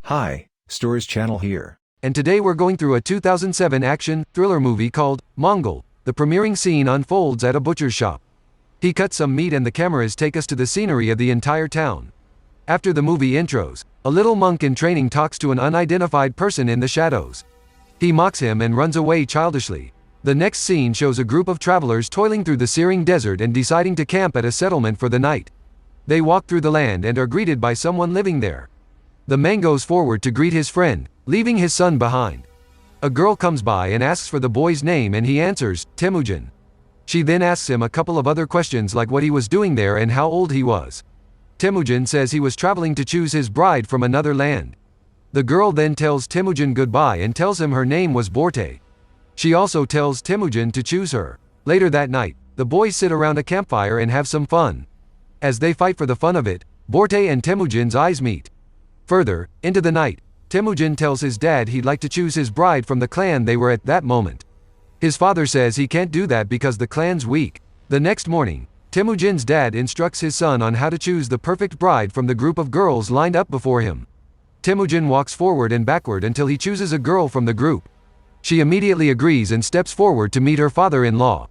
Hi, Stories Channel here. And today we're going through a 2007 action thriller movie called Mongol. The premiering scene unfolds at a butcher's shop. He cuts some meat and the cameras take us to the scenery of the entire town. After the movie intros, a little monk in training talks to an unidentified person in the shadows. He mocks him and runs away childishly. The next scene shows a group of travelers toiling through the searing desert and deciding to camp at a settlement for the night. They walk through the land and are greeted by someone living there. The man goes forward to greet his friend, leaving his son behind. A girl comes by and asks for the boy's name and he answers, Temujin. She then asks him a couple of other questions like what he was doing there and how old he was. Temujin says he was traveling to choose his bride from another land. The girl then tells Temujin goodbye and tells him her name was Borte. She also tells Temujin to choose her. Later that night, the boys sit around a campfire and have some fun. As they fight for the fun of it, Borte and Temujin's eyes meet. Further, into the night, Temujin tells his dad he'd like to choose his bride from the clan they were at that moment. His father says he can't do that because the clan's weak. The next morning, Temujin's dad instructs his son on how to choose the perfect bride from the group of girls lined up before him. Temujin walks forward and backward until he chooses a girl from the group. She immediately agrees and steps forward to meet her father-in-law.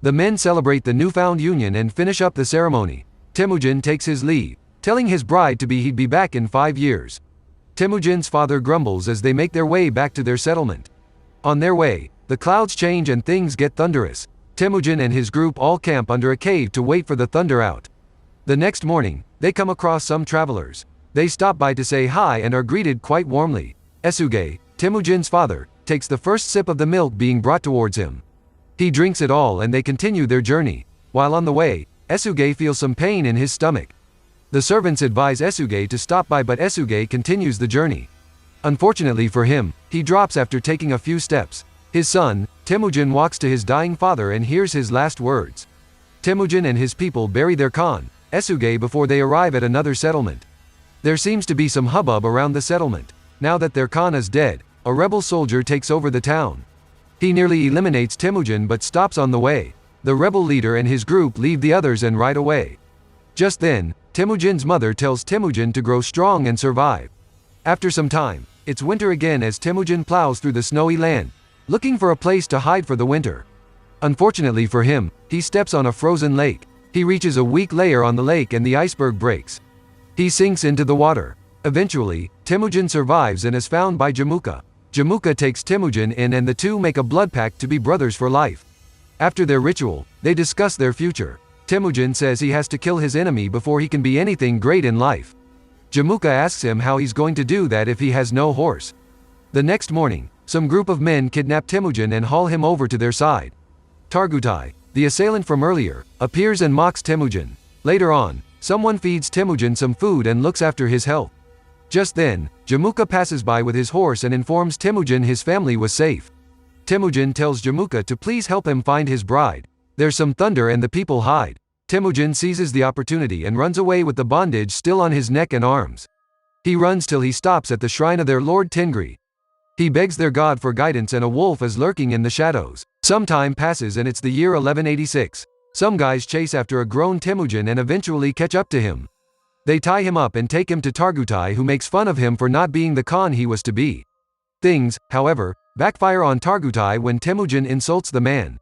The men celebrate the newfound union and finish up the ceremony. Temujin takes his leave, telling his bride he'd be back in 5 years. Temujin's father grumbles as they make their way back to their settlement. On their way, the clouds change and things get thunderous. Temujin and his group all camp under a cave to wait for the thunder out. The next morning, they come across some travelers. They stop by to say hi and are greeted quite warmly. Esuge, Temujin's father, takes the first sip of the milk being brought towards him. He drinks it all and they continue their journey. While on the way, Esuge feels some pain in his stomach. The servants advise Esuge to stop by but Esuge continues the journey. Unfortunately for him, he drops after taking a few steps. His son, Temujin, walks to his dying father and hears his last words. Temujin and his people bury their Khan, Esuge, before they arrive at another settlement. There seems to be some hubbub around the settlement. Now that their Khan is dead, a rebel soldier takes over the town. He nearly eliminates Temujin but stops on the way. The rebel leader and his group leave the others and ride away. Just then, Temujin's mother tells Temujin to grow strong and survive. After some time, it's winter again as Temujin plows through the snowy land, looking for a place to hide for the winter. Unfortunately for him, he steps on a frozen lake. He reaches a weak layer on the lake and the iceberg breaks. He sinks into the water. Eventually, Temujin survives and is found by Jamuka. Jamuka takes Temujin in and the two make a blood pact to be brothers for life. After their ritual, they discuss their future. Temujin says he has to kill his enemy before he can be anything great in life. Jamuka asks him how he's going to do that if he has no horse. The next morning, some group of men kidnap Temujin and haul him over to their side. Targutai, the assailant from earlier, appears and mocks Temujin. Later on, someone feeds Temujin some food and looks after his health. Just then, Jamuka passes by with his horse and informs Temujin his family was safe. Temujin tells Jamuka to please help him find his bride. There's some thunder and the people hide. Temujin seizes the opportunity and runs away with the bondage still on his neck and arms. He runs till he stops at the shrine of their lord Tengri. He begs their god for guidance and a wolf is lurking in the shadows. Some time passes and it's the year 1186. Some guys chase after a grown Temujin and eventually catch up to him. They tie him up and take him to Targutai, who makes fun of him for not being the Khan he was to be. Things, however, backfire on Targutai when Temujin insults the man.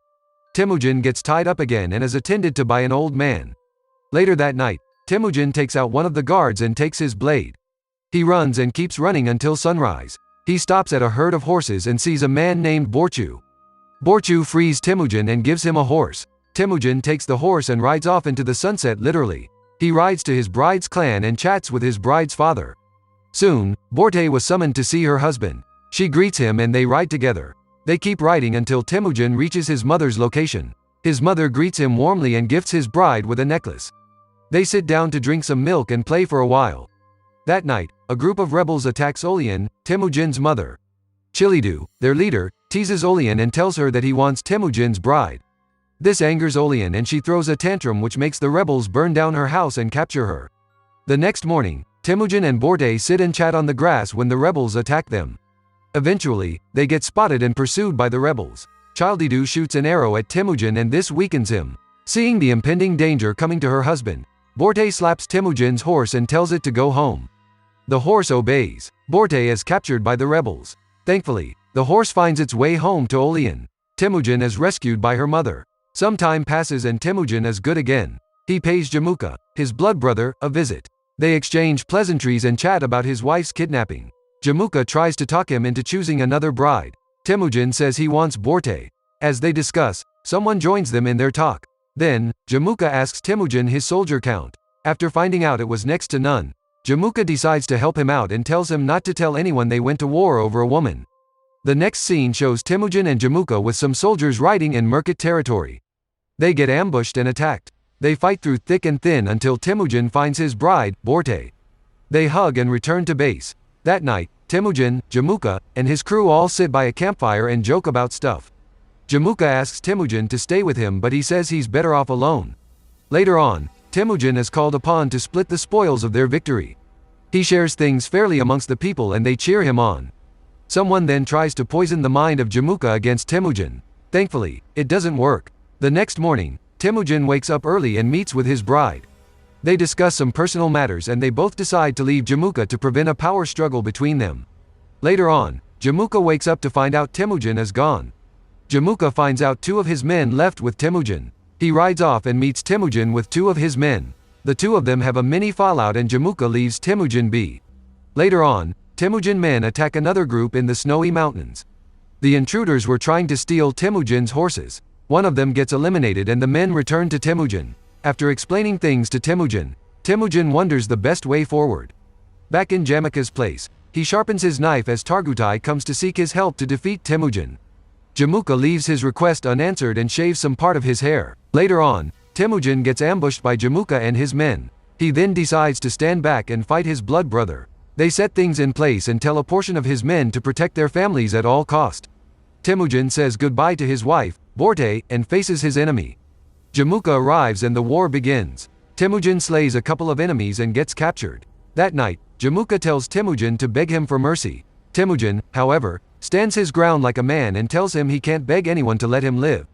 Temujin gets tied up again and is attended to by an old man. Later that night, Temujin takes out one of the guards and takes his blade. He runs and keeps running until sunrise. He stops at a herd of horses and sees a man named Borchu. Borchu frees Temujin and gives him a horse. Temujin takes the horse and rides off into the sunset literally. He rides to his bride's clan and chats with his bride's father. Soon, Borte was summoned to see her husband. She greets him and they ride together. They keep riding until Temujin reaches his mother's location. His mother greets him warmly and gifts his bride with a necklace. They sit down to drink some milk and play for a while. That night, a group of rebels attacks Olian, Temujin's mother. Chilidu, their leader, teases Olian and tells her that he wants Temujin's bride. This angers Olian and she throws a tantrum which makes the rebels burn down her house and capture her. The next morning, Temujin and Borte sit and chat on the grass when the rebels attack them. Eventually, they get spotted and pursued by the rebels. Childidu shoots an arrow at Temujin and this weakens him. Seeing the impending danger coming to her husband, Borte slaps Temujin's horse and tells it to go home. The horse obeys. Borte is captured by the rebels. Thankfully, the horse finds its way home to Olean. Temujin is rescued by her mother. Some time passes and Temujin is good again. He pays Jamuka, his blood brother, a visit. They exchange pleasantries and chat about his wife's kidnapping. Jamuka tries to talk him into choosing another bride. Temujin says he wants Borte. As they discuss, someone joins them in their talk. Then, Jamuka asks Temujin his soldier count. After finding out it was next to none, Jamuka decides to help him out and tells him not to tell anyone they went to war over a woman. The next scene shows Temujin and Jamuka with some soldiers riding in Merkit territory. They get ambushed and attacked. They fight through thick and thin until Temujin finds his bride, Borte. They hug and return to base. That night, Temujin, Jamuka, and his crew all sit by a campfire and joke about stuff. Jamuka asks Temujin to stay with him but he says he's better off alone. Later on, Temujin is called upon to split the spoils of their victory. He shares things fairly amongst the people and they cheer him on. Someone then tries to poison the mind of Jamuka against Temujin. Thankfully, it doesn't work. The next morning, Temujin wakes up early and meets with his bride. They discuss some personal matters and they both decide to leave Jamuka to prevent a power struggle between them. Later on, Jamuka wakes up to find out Temujin is gone. Jamuka finds out 2 of his men left with Temujin. He rides off and meets Temujin with 2 of his men. The 2 of them have a mini fallout and Jamuka leaves Temujin be. Later on, Temujin men attack another group in the snowy mountains. The intruders were trying to steal Temujin's horses. One of them gets eliminated and the men return to Temujin. After explaining things to Temujin, Temujin wonders the best way forward. Back in Jamuka's place, he sharpens his knife as Targutai comes to seek his help to defeat Temujin. Jamuka leaves his request unanswered and shaves some part of his hair. Later on, Temujin gets ambushed by Jamuka and his men. He then decides to stand back and fight his blood brother. They set things in place and tell a portion of his men to protect their families at all cost. Temujin says goodbye to his wife, Borte, and faces his enemy. Jamuka arrives and the war begins. Temujin slays a couple of enemies and gets captured. That night, Jamuka tells Temujin to beg him for mercy. Temujin, however, stands his ground like a man and tells him he can't beg anyone to let him live.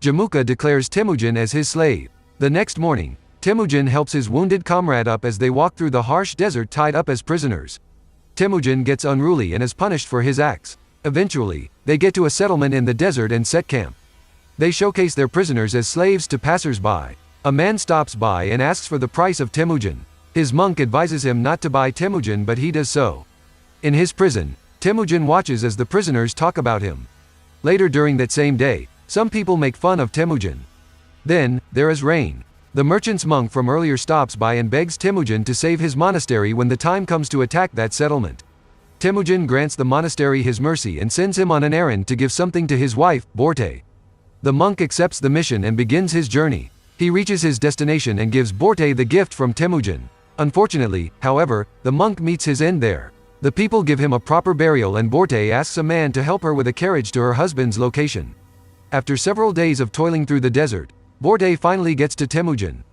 Jamuka declares Temujin as his slave. The next morning, Temujin helps his wounded comrade up as they walk through the harsh desert tied up as prisoners. Temujin gets unruly and is punished for his acts. Eventually, they get to a settlement in the desert and set camp. They showcase their prisoners as slaves to passers-by. A man stops by and asks for the price of Temujin. His monk advises him not to buy Temujin but he does so. In his prison, Temujin watches as the prisoners talk about him. Later during that same day, some people make fun of Temujin. Then, there is rain. The merchant's monk from earlier stops by and begs Temujin to save his monastery when the time comes to attack that settlement. Temujin grants the monastery his mercy and sends him on an errand to give something to his wife, Borte. The monk accepts the mission and begins his journey. He reaches his destination and gives Borte the gift from Temujin. Unfortunately, however, the monk meets his end there. The people give him a proper burial and Borte asks a man to help her with a carriage to her husband's location. After several days of toiling through the desert, Borte finally gets to Temujin.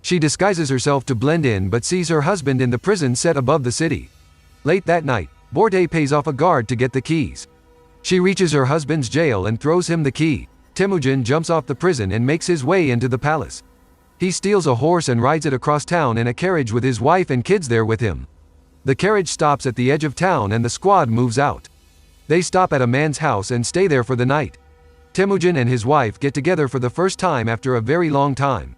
She disguises herself to blend in but sees her husband in the prison set above the city. Late that night, Borte pays off a guard to get the keys. She reaches her husband's jail and throws him the key. Temujin jumps off the prison and makes his way into the palace. He steals a horse and rides it across town in a carriage with his wife and kids there with him. The carriage stops at the edge of town and the squad moves out. They stop at a man's house and stay there for the night. Temujin and his wife get together for the first time after a very long time.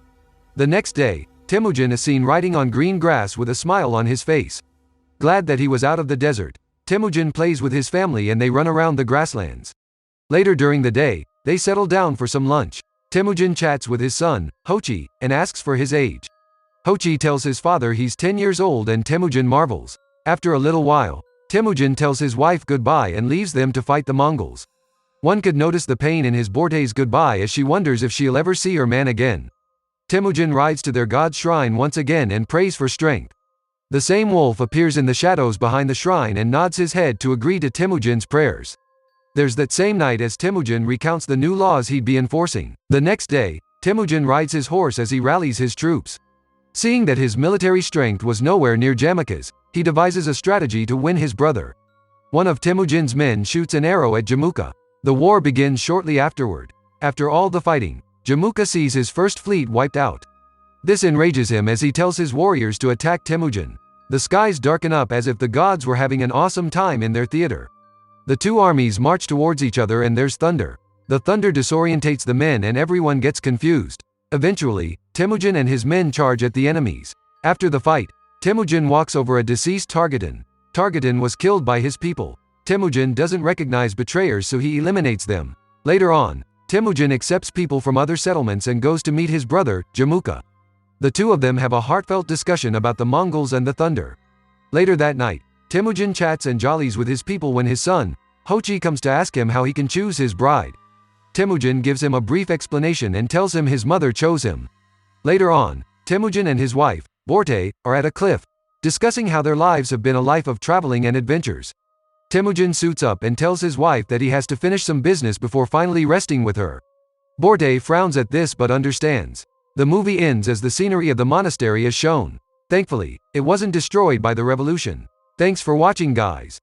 The next day, Temujin is seen riding on green grass with a smile on his face. Glad that he was out of the desert, Temujin plays with his family and they run around the grasslands. Later during the day, they settle down for some lunch. Temujin chats with his son, Hochi, and asks for his age. Hochi tells his father he's 10 years old and Temujin marvels. After a little while, Temujin tells his wife goodbye and leaves them to fight the Mongols. One could notice the pain in his Borte's goodbye as she wonders if she'll ever see her man again. Temujin rides to their god's shrine once again and prays for strength. The same wolf appears in the shadows behind the shrine and nods his head to agree to Temujin's prayers. There's that same night as Temujin recounts the new laws he'd be enforcing. The next day, Temujin rides his horse as he rallies his troops. Seeing that his military strength was nowhere near Jamuka's, he devises a strategy to win his brother. One of Temujin's men shoots an arrow at Jamuka. The war begins shortly afterward. After all the fighting, Jamuka sees his first fleet wiped out. This enrages him as he tells his warriors to attack Temujin. The skies darken up as if the gods were having an awesome time in their theater. The two armies march towards each other and there's thunder. The thunder disorientates the men and everyone gets confused. Eventually, Temujin and his men charge at the enemies. After the fight, Temujin walks over a deceased Targetan. Targetan was killed by his people. Temujin doesn't recognize betrayers, so he eliminates them. Later on, Temujin accepts people from other settlements and goes to meet his brother, Jamuka. The two of them have a heartfelt discussion about the Mongols and the thunder. Later that night, Temujin chats and jollies with his people when his son, Hochi, comes to ask him how he can choose his bride. Temujin gives him a brief explanation and tells him his mother chose him. Later on, Temujin and his wife, Borte, are at a cliff, discussing how their lives have been a life of traveling and adventures. Temujin suits up and tells his wife that he has to finish some business before finally resting with her. Borte frowns at this but understands. The movie ends as the scenery of the monastery is shown. Thankfully, it wasn't destroyed by the revolution. Thanks for watching, guys.